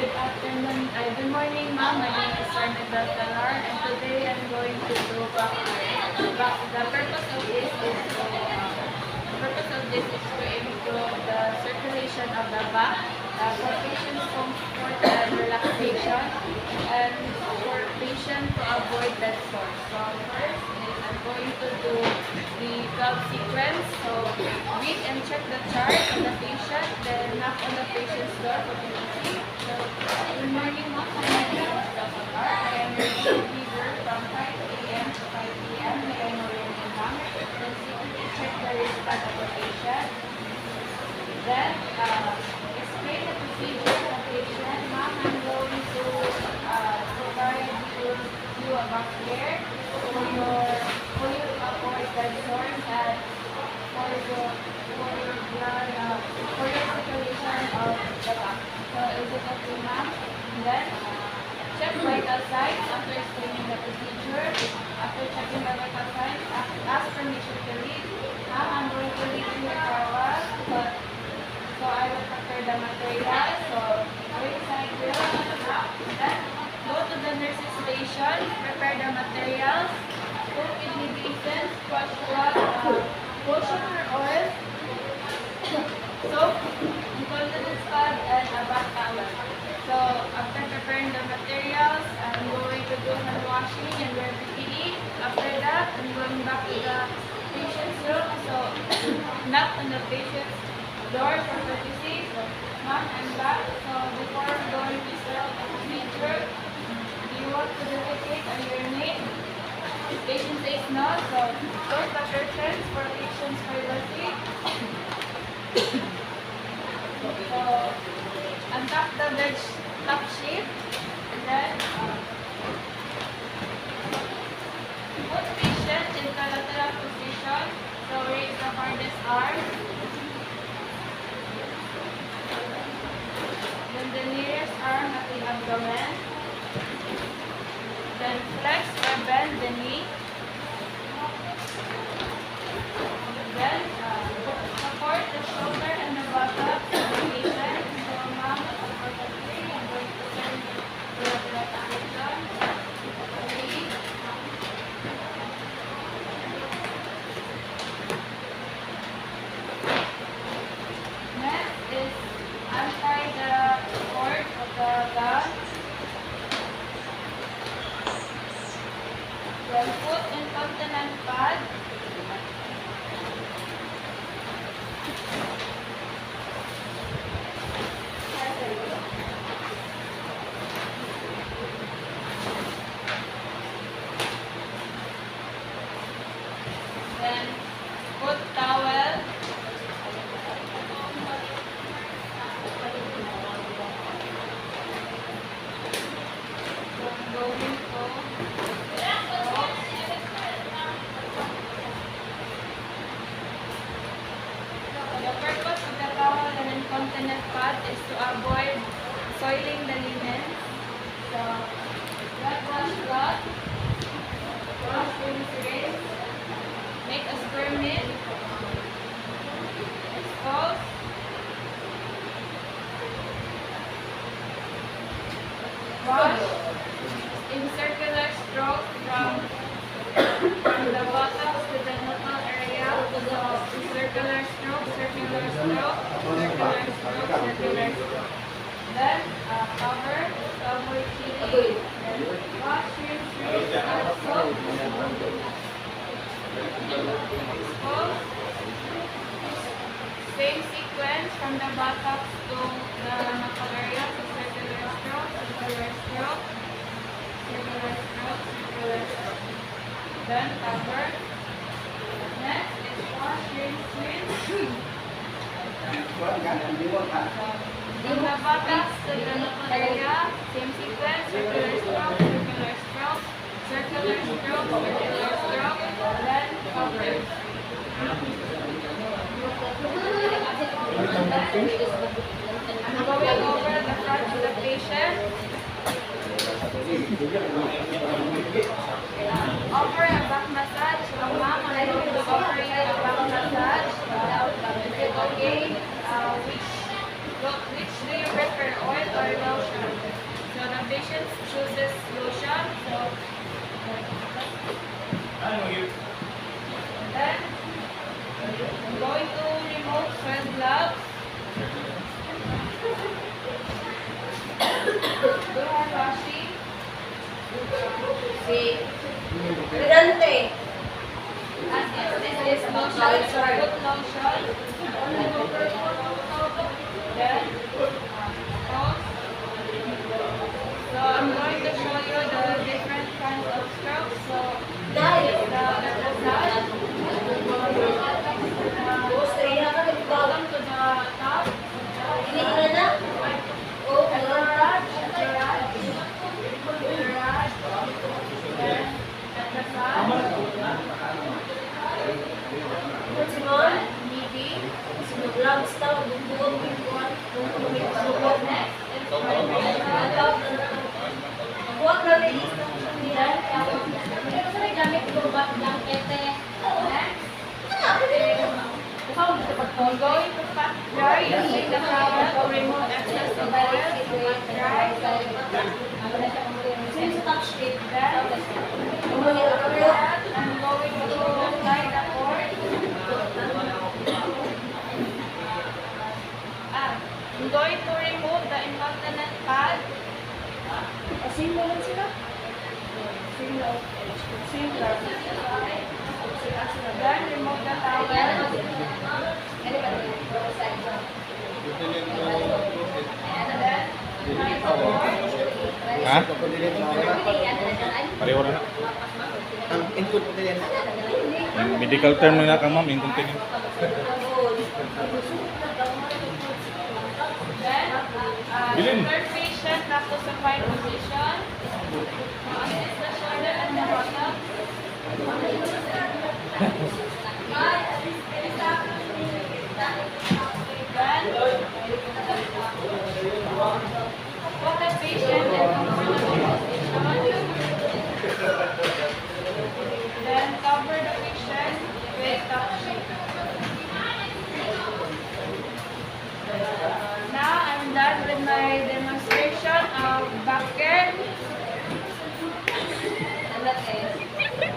Good morning, ma'am. My name is Arnabel Talar, and today I'm going to do back. The purpose of this is to improve the circulation of the back, for patients' comfort and relaxation, and for patients to avoid bed sores. So first is I'm going to do the 12 sequence. So read and check the chart on the patient, then knock on the patient's door for PPC. So, good morning, ma'am. My name is Dr. I am your fever from 5 a.m. to 5 p.m. May I know your name, ma'am? Then secretly check the wristband of the patient. Then, explain the procedure of the patient. Ma'am, I'm going to provide you a back care for you to avoid bed sores and for your blood, for your circulation of the back. So, is it okay, ma'am? Then, check vital signs after explaining the procedure. After checking the vital signs, ask permission to leave. Ma'am, I'm going to leave you here for a while, so I will prepare the material. So, go inside here. Then, go to the nurse's station, prepare the materials, cook kidney beans, squash lotion or oil, soap, incontinence pad, and a bath towel. So, after preparing the materials, I'm going to do hand washing and wear PPE. After that, I'm going back to the patient's room. So, knock on the patient's door for courtesy. So, ma'am, I'm back. So, before going to start the procedure, do you want to defecate or urinate? If patient says no, so close the curtains for patient's privacy. So, untap the bed top sheet, and then put patient in the lateral position. So, raise the farthest arm. Then the nearest arm at the abdomen. Then flex or bend the knee. Then support the shoulder and the buttocks of the patient. So, ma'am, support the three. I'm going to turn to the left position. 3. Next is untie the cord of the gun. Then put incontinence pad. Then put towel. Going The purpose of the towel and incontinence pad is to avoid soiling the linen. So, wet washcloth, wash rinse, make a square mitt, expose, wash in circular stroke from the buttocks to the nipple area. So, circular stroke, circular stroke, circular stroke, circular stroke. Then, cover to avoid cheating. Then, wash, rinse, add soap. Expose. Same sequence from the buttocks to the nipple area. So, circular stroke, circular stroke, circular stroke, circular stroke. Then, cover. Next is wash, rinse. From the buttocks to the nipple area, same sequence, circular stroke, circular stroke, circular stroke, circular stroke, then cover. I'm going over the front of the patient. Offer a back massage. Ma'am, I'm going to offer you a back massage. Is it okay? Which do you prefer, oil or lotion? Si Brigante. And this is lotion, foot lotion. Then, so I'm going to show you the different kinds of strokes. So, Dahil. the massage, Gusto rin ako nagbawa. bottom to the top, Ini na. Oh, massage, massage, then massage, Simon. knee. Vlogs daw, bubog, bubog. Next is Huwag na release ng Then, sa may gamit ko ba ng ete? Next, I'm going to pat dry using the towel to remove excess of oil. Pat dry. Since touch it, Then, umuhi ako. I'm going to apply the cord. I'm going to remove the incontinent pad. Asin mo lang sila. Then, remove the towel. Then, tie the cord. Ha? Pareho na. Ang input po din. Yung medical term na ka ma'am, incontinent. Then, Bilin. the third patient have to supine position. Assist the shoulder and the bottom.